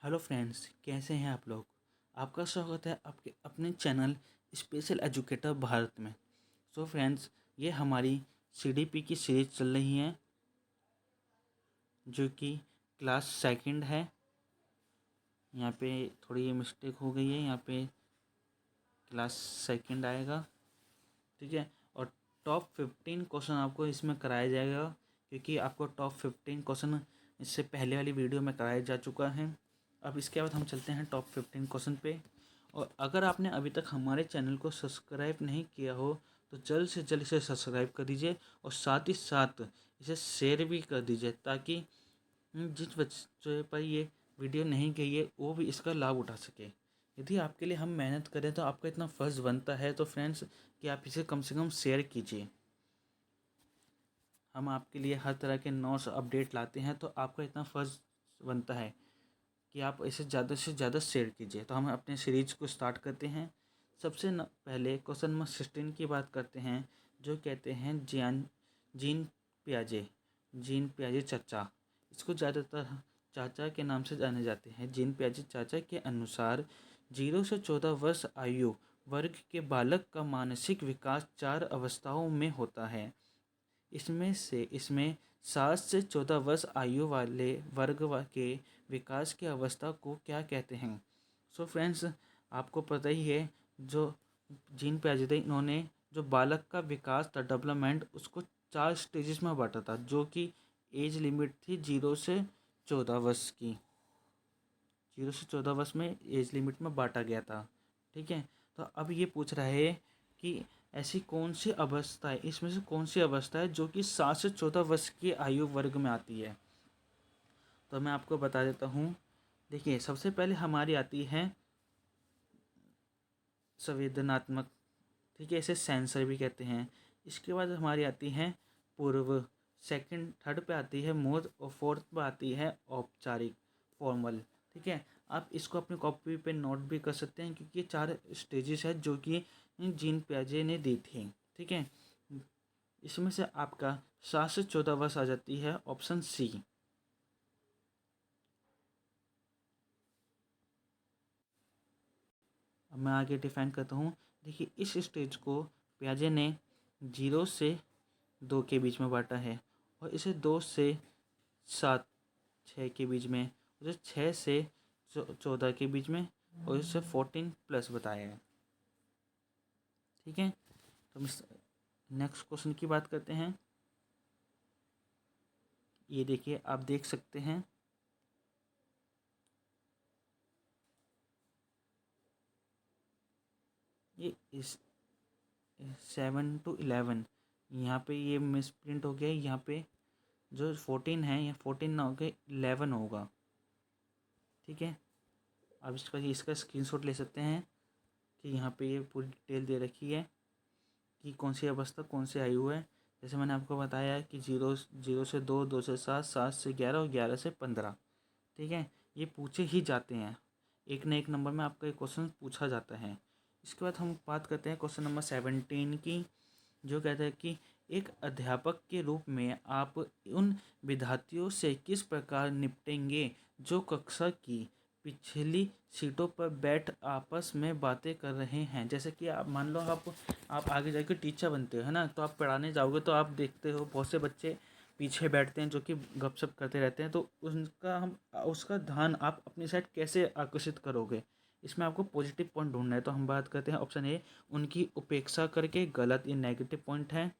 Hello friends, कैसे हैं आप लोग। आपका स्वागत है आपके अपने चैनल स्पेशल एजुकेटर भारत में। सो फ्रेंड्स, ये हमारी सीडीपी की सीरीज चल रही है जो कि क्लास सेकंड है। यहाँ पे थोड़ी ये मिस्टेक हो गई है, यहाँ पे क्लास सेकंड आएगा, ठीक है। और टॉप 15 क्वेश्चन आपको इसमें कराया जाएगा, क्योंकि आपको टॉप 15 क्वेश्चन इससे पहले वाली वीडियो में कराया जा चुका है। अब इसके बाद हम चलते हैं टॉप 15 क्वेश्चन पे। और अगर आपने अभी तक हमारे चैनल को सब्सक्राइब नहीं किया हो तो जल्द से जल्द इसे सब्सक्राइब कर दीजिए और साथ ही साथ इसे शेयर भी कर दीजिए, ताकि जिस बच्चे पर ये वीडियो नहीं गई है वो भी इसका लाभ उठा सके। यदि आपके लिए हम मेहनत करें तो आपका इतना फ़र्ज़ बनता है तो फ्रेंड्स कि आप इसे कम से कम शेयर कीजिए। हम आपके लिए हर तरह के नोट्स अपडेट लाते हैं, तो आपका इतना फ़र्ज़ बनता है कि आप इसे ज़्यादा से ज़्यादा शेयर कीजिए। तो हम अपने सीरीज को स्टार्ट करते हैं। सबसे पहले क्वेश्चन नंबर 16 की बात करते हैं, जो कहते हैं जीन पियाजे। जीन पियाजे चाचा, इसको ज़्यादातर चाचा के नाम से जाने जाते हैं। जीन पियाजे चाचा के अनुसार 0 से 14 वर्ष आयु वर्ग के बालक का मानसिक विकास 4 अवस्थाओं में होता है। इसमें 7 से 14 वर्ष आयु वाले वर्ग के विकास की अवस्था को क्या कहते हैं। सो फ्रेंड्स, आपको पता ही है, जो जीन पियाजे इन्होंने जो बालक का विकास था, डेवलपमेंट, उसको 4 स्टेजेस में बांटा था, जो कि एज लिमिट थी 0 से 14 वर्ष की। 0 से 14 वर्ष में एज लिमिट में बांटा गया था, ठीक है। तो अब ये पूछ रहा है कि ऐसी कौन सी अवस्था है, इसमें से कौन सी अवस्था है जो कि 7 से 14 वर्ष की आयु वर्ग में आती है। तो मैं आपको बता देता हूँ। देखिए, सबसे पहले हमारी आती है संवेदनात्मक, ठीक है, इसे सेंसर भी कहते हैं। इसके बाद हमारी आती है पूर्व, सेकंड थर्ड पे आती है मूर्त, और फोर्थ पे आती है औपचारिक, फॉर्मल, ठीक है। आप इसको अपनी कॉपी पे नोट भी कर सकते हैं, क्योंकि ये 4 स्टेजेस है जो कि जीन पियाजे ने दी थी, ठीक है। इसमें से आपका 7 से 14 वर्ष आ जाती है ऑप्शन सी। अब मैं आगे डिफाइन करता हूँ। देखिए, इस स्टेज को पियाजे ने 0 से 2 के बीच में बांटा है, और इसे 2 से 7 6 के बीच में, उसे 6 से 14 के बीच में, और इसे 14 प्लस बताया है, ठीक है। तो हम नेक्स्ट क्वेश्चन की बात करते हैं। ये देखिए, आप देख सकते हैं, ये इस 7 to 11, यहाँ पे ये मिस प्रिंट हो गया है। यहाँ पे जो 14 है, यहाँ 14 ना होकर 11 होगा, ठीक है। अब इसका स्क्रीनशॉट ले सकते हैं कि यहाँ पे ये पूरी डिटेल दे रखी है कि कौन सी अवस्था कौन सी आयु है। जैसे मैंने आपको बताया कि 0 से 2, 2 से 7, 7 से 11 और 11 से 15, ठीक है। ये पूछे ही जाते हैं, एक न एक नंबर में आपका ये क्वेश्चन पूछा जाता है। इसके बाद हम बात करते हैं क्वेश्चन नंबर 17 की, जो कहता है कि एक अध्यापक के रूप में आप उन विद्यार्थियों से किस प्रकार निपटेंगे जो कक्षा की पिछली सीटों पर बैठ आपस में बातें कर रहे हैं। जैसे कि आप मान लो, आप आगे जाकर टीचर बनते हो, है ना, तो आप पढ़ाने जाओगे तो आप देखते हो बहुत से बच्चे पीछे बैठते हैं जो कि गपशप करते रहते हैं। तो उसका ध्यान आप अपनी साइड कैसे आकर्षित करोगे, इसमें आपको पॉजिटिव पॉइंट ढूंढना है। तो हम बात करते हैं ऑप्शन ए, उनकी उपेक्षा करके। गलत, ये नेगेटिव पॉइंट है।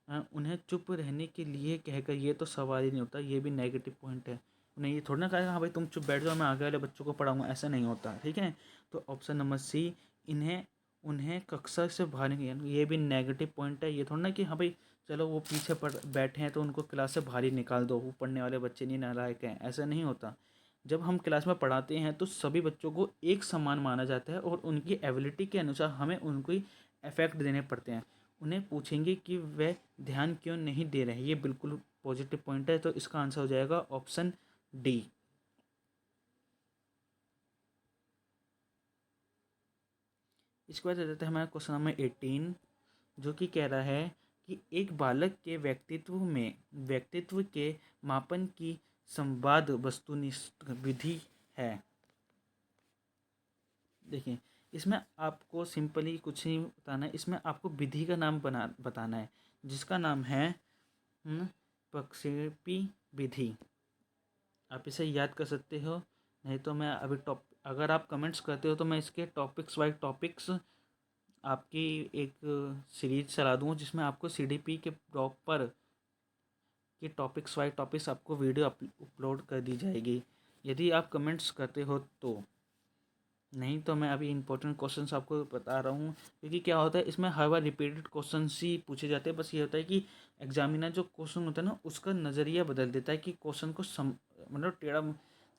उन्हें चुप रहने के लिए कहकर, ये तो सवाल ही नहीं होता, ये भी नेगेटिव पॉइंट है। उन्हें ये थोड़ा ना कहेगा हाँ भाई तुम चुप बैठ जाओ, मैं आगे वाले बच्चों को पढ़ाऊंगा, ऐसा नहीं होता, ठीक है। तो ऑप्शन नंबर सी, इन्हें उन्हें कक्षा से बाहर निकाल, ये भी नेगेटिव पॉइंट है। ये थोड़ा ना कि हाँ भाई चलो वो पीछे पढ़ बैठे हैं तो उनको क्लास से बाहर ही निकाल दो, वो पढ़ने वाले बच्चे नहीं, नालायक हैं, ऐसा नहीं होता। जब हम क्लास में पढ़ाते हैं तो सभी बच्चों को एक समान माना जाता है, और उनकी एबिलिटी के अनुसार हमें उनको इफेक्ट देने पड़ते हैं। उन्हें पूछेंगे कि वह ध्यान क्यों नहीं दे रहे हैं, ये बिल्कुल पॉजिटिव पॉइंट है। तो इसका आंसर हो जाएगा ऑप्शन डी। इसके बाद देते हैं हमारा क्वेश्चन नंबर 18, जो कि कह रहा है कि एक बालक के व्यक्तित्व के मापन की संवाद वस्तुनिष्ठ विधि है। देखिए, इसमें आपको सिंपली कुछ नहीं बताना है, इसमें आपको विधि का नाम बताना है, जिसका नाम है प्रक्षेपी विधि। आप इसे याद कर सकते हो, नहीं तो मैं अभी अगर आप कमेंट्स करते हो तो मैं इसके टॉपिक्स बाय टॉपिक्स आपकी एक सीरीज चला दूँ, जिसमें आपको सीडीपी के प्रॉपर के टॉपिक्स बाय टॉपिक्स आपको वीडियो अपलोड कर दी जाएगी, यदि आप कमेंट्स करते हो तो। नहीं तो मैं अभी इंपॉर्टेंट क्वेश्चंस आपको बता रहा हूँ, क्योंकि क्या होता है इसमें हर बार रिपीटेड क्वेश्चंस ही पूछे जाते हैं। बस ये होता है कि एग्जामिनर जो क्वेश्चन होता है ना, उसका नज़रिया बदल देता है कि क्वेश्चन को मतलब टेढ़ा,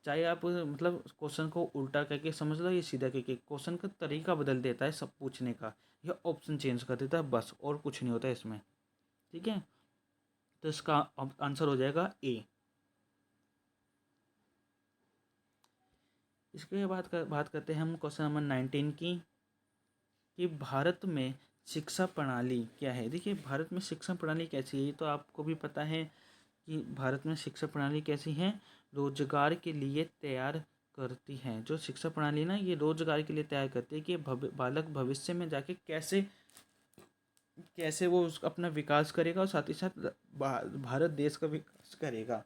चाहे आप मतलब क्वेश्चन को उल्टा करके समझ लो या सीधा करके, क्वेश्चन का तरीका बदल देता है सब पूछने का, या ऑप्शन चेंज कर देता है, बस और कुछ नहीं होता है इसमें। ठीक है, तो इसका आंसर हो जाएगा ए। इसके बाद बात करते हैं हम क्वेश्चन नंबर 19 की, कि भारत में शिक्षा प्रणाली क्या है। देखिए, भारत में शिक्षा प्रणाली कैसी है, ये तो आपको भी पता है कि भारत में शिक्षा प्रणाली कैसी है, रोजगार के लिए तैयार करती है। जो शिक्षा प्रणाली ना, ये रोजगार के लिए तैयार करती है कि बालक भविष्य में जाके कैसे कैसे वो अपना विकास करेगा, और साथ ही साथ भारत देश का विकास करेगा।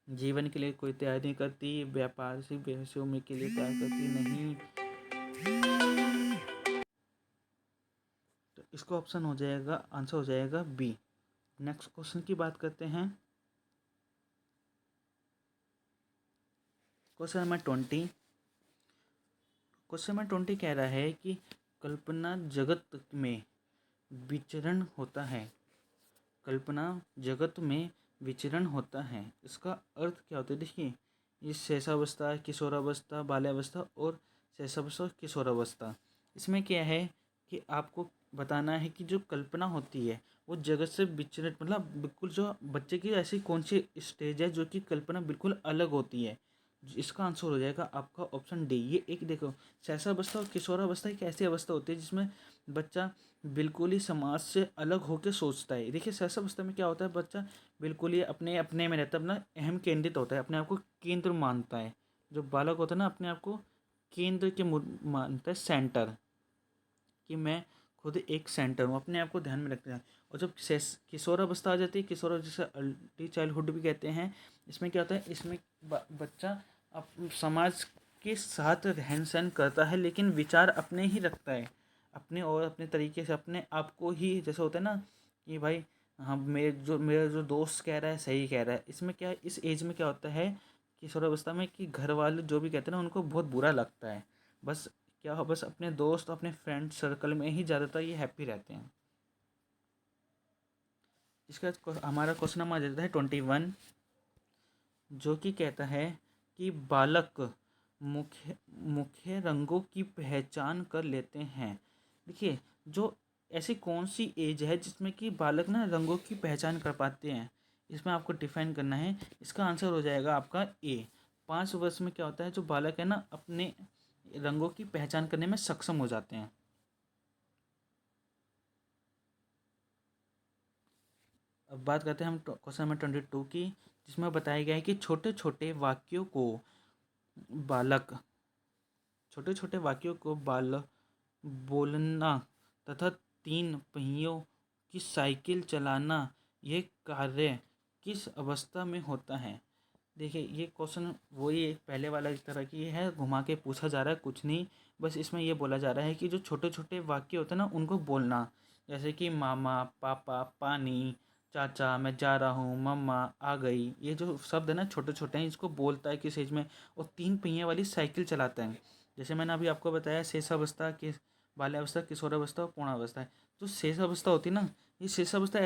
जीवन के लिए कोई तैयार नहीं करती, व्यापार से व्यवसायों में के लिए तैयार करती नहीं। तो इसका ऑप्शन हो जाएगा, आंसर हो जाएगा बी। नेक्स्ट क्वेश्चन की बात करते हैं। Question number 20। क्वेश्चन नंबर 20 कह रहा है कि कल्पना जगत में विचरण होता है। कल्पना जगत में विचरण होता है, इसका अर्थ क्या होता है। देखिए, ये शैशवावस्था, किशोरावस्था, बाल्यावस्था और शैशवावस्था, किशोरावस्था, इसमें क्या है कि आपको बताना है कि जो कल्पना होती है वो जगत से विचरण, मतलब बिल्कुल जो बच्चे की ऐसी कौन सी स्टेज है जो कि कल्पना बिल्कुल अलग होती है। इसका आंसर हो जाएगा आपका ऑप्शन डी। ये एक देखो, शैशवावस्था और किशोरावस्था एक ऐसी अवस्था होती है जिसमें बच्चा बिल्कुल ही समाज से अलग होकर सोचता है। देखिए, शैशवावस्था में क्या होता है, बच्चा बिल्कुल ही अपने अपने में रहता है, अपना अहम केंद्रित होता है, अपने आप को केंद्र मानता है। जो बालक होता है ना, अपने आप को केंद्र के मानता है, सेंटर, कि मैं खुद एक सेंटर हूँ, अपने आप को ध्यान में रखते हैं। और जब किशोरावस्था आ जाती है, किशोर जिसे अर्ली चाइल्डहुड भी कहते हैं, इसमें क्या होता है, इसमें बच्चा समाज के साथ रहन सहन करता है, लेकिन विचार अपने ही रखता है, अपने और अपने तरीके से अपने आप को ही, जैसे होता है ना कि भाई हाँ, मेरा जो दोस्त कह रहा है सही कह रहा है। इसमें क्या है, इस एज में क्या होता है किशोरावस्था में, कि घर वाले जो भी कहते हैं ना उनको बहुत बुरा लगता है। बस क्या हो, बस अपने दोस्त अपने फ्रेंड सर्कल में ही ज़्यादातर ये हैप्पी रहते हैं। इसका हमारा क्वेश्चन नंबर आ जाता है 21, जो कि कहता है कि बालक मुख्य मुख्य रंगों की पहचान कर लेते हैं। देखिए, जो ऐसी कौन सी एज है जिसमें कि बालक ना रंगों की पहचान कर पाते हैं, इसमें आपको डिफाइन करना है। इसका आंसर हो जाएगा आपका ए। 5 वर्ष में क्या होता है, जो बालक है ना अपने रंगों की पहचान करने में सक्षम हो जाते हैं। अब बात करते हैं हम क्वेश्चन नंबर 22 की, जिसमें बताया गया है कि छोटे छोटे वाक्यों को बालक छोटे छोटे वाक्यों को बोलना तथा 3 पहियों की साइकिल चलाना, ये कार्य किस अवस्था में होता है। देखिए, ये क्वेश्चन वही एक पहले वाला इस तरह की है, घुमा के पूछा जा रहा है, कुछ नहीं। बस इसमें ये बोला जा रहा है कि जो छोटे छोटे वाक्य होते हैं ना उनको बोलना, जैसे कि मामा, पापा, पानी, चाचा, मैं जा रहा हूँ, मम्मा आ गई, ये जो शब्द है ना छोटे छोटे हैं, इसको बोलता है किस एज में। और 3 पहिया वाली साइकिल चलाता है, जैसे मैंने अभी आपको बताया शेषावस्था, कि बाल्यावस्था, किशोरावस्था और पूर्णावस्था है। जो शेषावस्था होती है ना, ये शेषावस्था,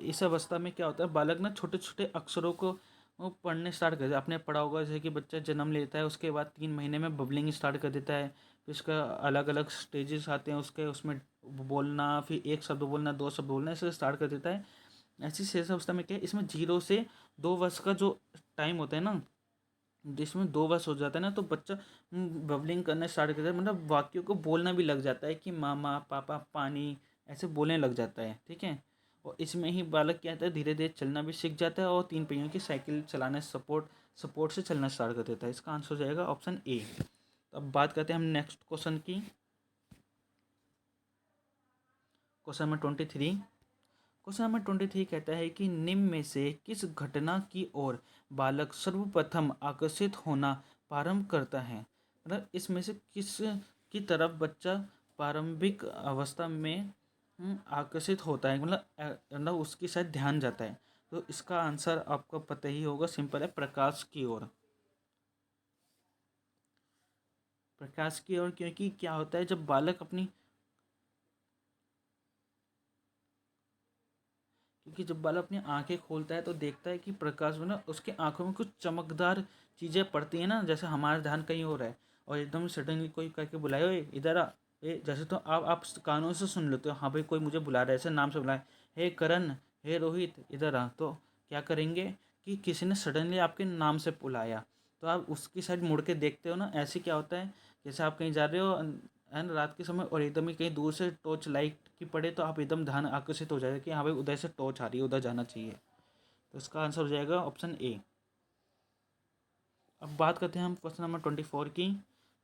इस अवस्था में क्या होता है, बालक ना छोटे छोटे अक्षरों को वो पढ़ने स्टार्ट कर देता। आपने पढ़ा होगा जैसे कि बच्चा जन्म लेता है, उसके बाद 3 महीने में बबलिंग स्टार्ट कर देता है, फिर उसका अलग अलग स्टेजेस आते हैं उसके, उसमें बोलना, फिर एक शब्द बोलना, 2 शब्द बोलना, ऐसे स्टार्ट कर देता है। ऐसी शेष अवस्था में क्या है, इसमें 0 से 2 वर्ष का जो टाइम होता है ना, जिसमें 2 वर्ष हो जाता है ना, तो बच्चा बबलिंग करना स्टार्ट करता है, मतलब वाक्यों को बोलना भी लग जाता है कि मामा, पापा, पानी, ऐसे बोलने लग जाता है। ठीक है, और इसमें ही बालक क्या होता है, धीरे धीरे चलना भी सीख जाता है, और 3 पहियों की साइकिल चलाना सपोर्ट से चलना स्टार्ट कर देता है। इसका आंसर हो जाएगा ऑप्शन ए। तो अब बात करते हैं हम नेक्स्ट क्वेश्चन की। Question number 23। क्वेश्चन नंबर 23 कहता है कि निम्न में से किस घटना की ओर बालक सर्वप्रथम आकर्षित होना प्रारंभ करता है। मतलब इसमें से किस की तरफ बच्चा प्रारंभिक अवस्था में आकर्षित होता है, मतलब उसकी शायद ध्यान जाता है। तो इसका आंसर आपको पता ही होगा, सिंपल है, प्रकाश की ओर। प्रकाश की ओर, क्योंकि क्या होता है जब बालक अपनी क्योंकि जब बालक अपनी आंखें खोलता है तो देखता है कि प्रकाश में ना उसके आंखों में कुछ चमकदार चीज़ें पड़ती हैं ना, जैसे हमारा ध्यान कहीं और है और एकदम सडनली कोई करके बुलाए, ओए इधर आ। ए जैसे तो आप कानों से सुन लेते हो, हाँ भाई कोई मुझे बुला रहा है, ऐसे नाम से बुलाए, हे करण, हे रोहित इधर आ। तो क्या करेंगे कि किसी ने सडनली आपके नाम से बुलाया तो आप उसकी साइड मुड़ के देखते हो ना। ऐसे क्या होता है, जैसे आप कहीं जा रहे हो एंड रात के समय और एकदम ही कहीं दूर से टॉर्च लाइट की पड़े तो आप एकदम ध्यान आकर्षित हो जाएगा कि हाँ भाई उधर से टॉर्च आ रही है, उधर जाना चाहिए। तो इसका आंसर हो जाएगा ऑप्शन ए। अब बात करते हैं हम क्वेश्चन नंबर 24 की,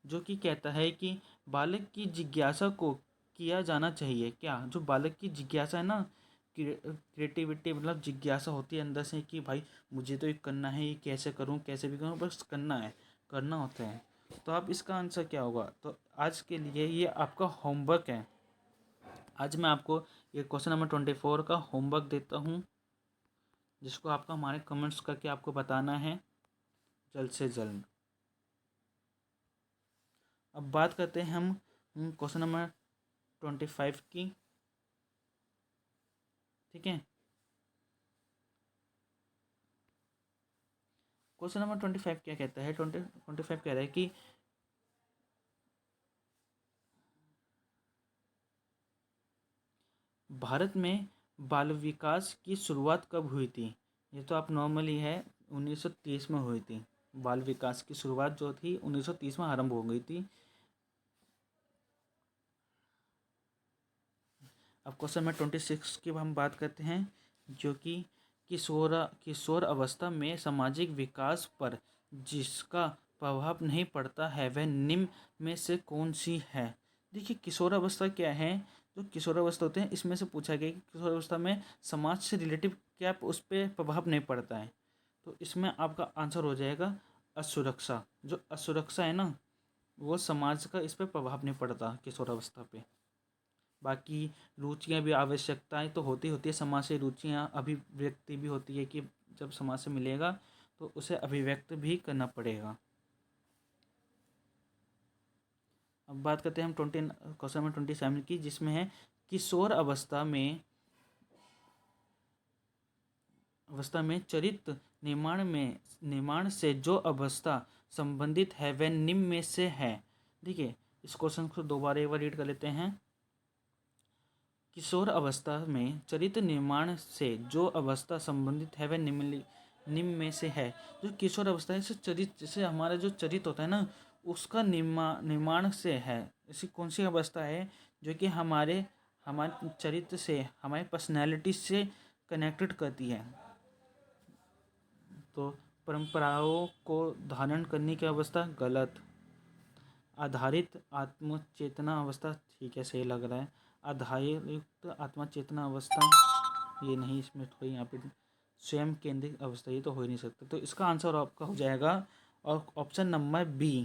जो कि कहता है कि बालक की जिज्ञासा को किया जाना चाहिए क्या। जो बालक की जिज्ञासा है ना, क्रिएटिविटी, मतलब जिज्ञासा होती है अंदर से कि भाई मुझे तो ये करना है, ये कैसे करूँ, कैसे भी करूँ, बस करना है, करना होता है। तो आप इसका आंसर क्या होगा। तो आज के लिए ये आपका होमवर्क है। आज मैं आपको ये क्वेश्चन नंबर 24 का होमवर्क देता हूँ, जिसको आपका हमारे कमेंट्स करके आपको बताना है जल्द से जल्द। अब बात करते हैं हम क्वेश्चन नंबर 25 की। ठीक है, क्वेश्चन नंबर 25 क्या कहता है। 25 कह रहा है कि भारत में बाल विकास की शुरुआत कब हुई थी। ये तो आप नॉर्मली है, 1930 में हुई थी। बाल विकास की शुरुआत जो थी 1930 में आरंभ हो गई थी। अब क्वेश्चन नंबर 26 की हम बात करते हैं, जो कि किशोर अवस्था में सामाजिक विकास पर जिसका प्रभाव नहीं पड़ता है वह निम्न में से कौन सी है। देखिए किशोर अवस्था क्या है, जो किशोर अवस्था होते हैं इसमें से पूछा गया कि किशोर अवस्था में समाज से रिलेटिव क्या उस पर प्रभाव नहीं पड़ता है। तो इसमें आपका आंसर हो जाएगा असुरक्षा। जो असुरक्षा है ना, वो समाज का इस पर प्रभाव नहीं पड़ता किशोर अवस्था पे। बाकी रुचियाँ भी, आवश्यकताएं तो होती है समाज से, रुचियाँ अभिव्यक्ति भी होती है कि जब समाज से मिलेगा तो उसे अभिव्यक्त भी करना पड़ेगा। अब बात करते हैं हम क्वेश्चन नंबर 27 की, जिसमें है किशोर अवस्था में चरित्र निर्माण से जो अवस्था संबंधित है वह निम्न में से है। देखिए इस क्वेश्चन को दोबारा एक बार रीड कर लेते हैं। किशोर अवस्था में चरित्र निर्माण से जो अवस्था संबंधित है वह निम्न में से है। जो किशोर अवस्था है, जैसे हमारा जो चरित्र होता है ना, उसका निर्माण से है। ऐसी कौन सी अवस्था है जो कि हमारे चरित्र से, हमारी पर्सनैलिटी से कनेक्टेड करती है। तो परंपराओं को धारण करने की अवस्था गलत। आधारित आत्मचेतना अवस्था ठीक है, सही लग रहा है। आधारयुक्त आत्मचेतना अवस्था ये नहीं, इसमें थोड़ी यहाँ पे स्वयं केंद्रित अवस्था, ये तो हो ही नहीं सकता। तो इसका आंसर आपका हो जाएगा और ऑप्शन नंबर बी।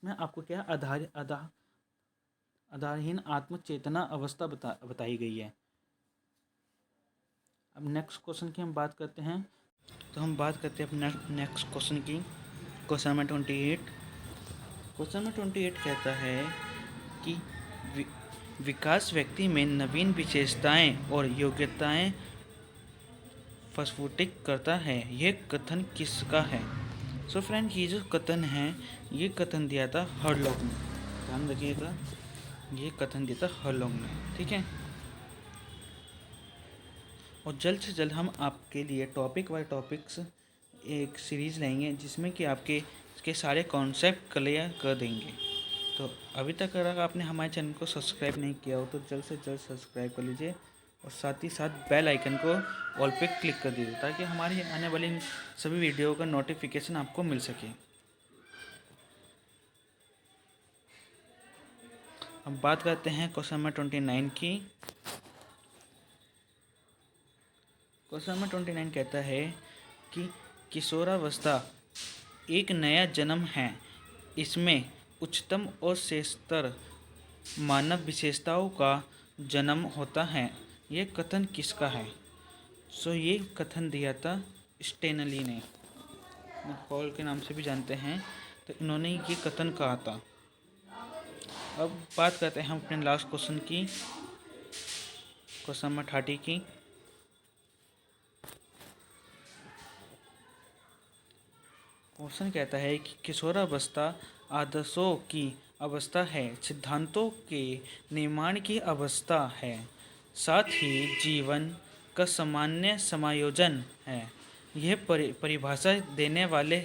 इसमें आपको क्या आधारहीन आत्मचेतना अवस्था बताई गई है। अब नेक्स्ट क्वेश्चन की हम बात करते हैं। तो हम बात करते हैं अपने नेक्स्ट क्वेश्चन की, क्वेश्चन नंबर 28। क्वेश्चन नंबर 28 कहता है कि विकास व्यक्ति में नवीन विशेषताएं और योग्यताएं प्रस्फुटित करता है। यह कथन किसका है। सो फ्रेंड, ये जो कथन है, ये कथन दिया था हरलॉक ने। ध्यान रखिएगा, ये कथन दिया था हरलॉक ने। ठीक है, और जल्द से जल्द हम आपके लिए टॉपिक बाय टॉपिक्स एक सीरीज़ लेंगे, जिसमें कि आपके इसके सारे कॉन्सेप्ट क्लियर कर देंगे। तो अभी तक अगर आपने हमारे चैनल को सब्सक्राइब नहीं किया हो तो जल्द से जल्द सब्सक्राइब कर लीजिए और साथ ही साथ बेल आइकन को ऑल पे क्लिक कर दीजिए ताकि हमारी आने वाली सभी वीडियो का नोटिफिकेशन आपको मिल सके। अब बात करते हैं क्वेश्चन नंबर 29 की। क्वेश्चन नंबर 29 कहता है कि किशोरावस्था एक नया जन्म है, इसमें उच्चतम और श्रेष्ठतर मानव विशेषताओं का जन्म होता है। यह कथन किसका है? ये कथन दिया था स्टेनली ने, हॉल के नाम से भी जानते हैं, तो इन्होंने ये कथन कहा था। अब बात करते हैं हम अपने लास्ट क्वेश्चन की, क्वेश्चन नंबर 30 की। क्वेश्चन कहता है कि किशोरावस्था आदर्शों की अवस्था है, सिद्धांतों के निर्माण की अवस्था है, साथ ही जीवन का सामान्य समायोजन है। यह परिभाषा देने वाले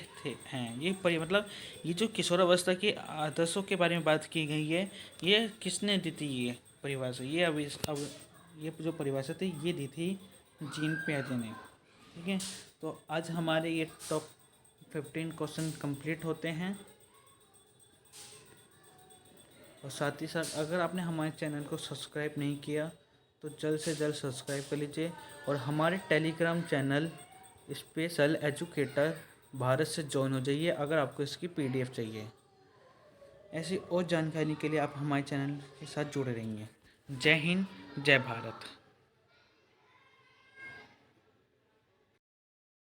हैं। मतलब ये जो किशोरावस्था के आदर्शों के बारे में बात की गई है, ये किसने दी थी? ये परिभाषा ये जो परिभाषा थी ये दी थी जीन पियाजे ने। ठीक है, तो आज हमारे ये टॉप 15 क्वेश्चन कंप्लीट होते हैं। और साथ ही साथ अगर आपने हमारे चैनल को सब्सक्राइब नहीं किया तो जल्द से जल्द सब्सक्राइब कर लीजिए और हमारे Telegram channel special educator Bharat से ज्वाइन हो जाइए अगर आपको इसकी PDF चाहिए। ऐसी और जानकारी के लिए आप हमारे चैनल के साथ जुड़े रहेंगे। जय हिंद, जय भारत।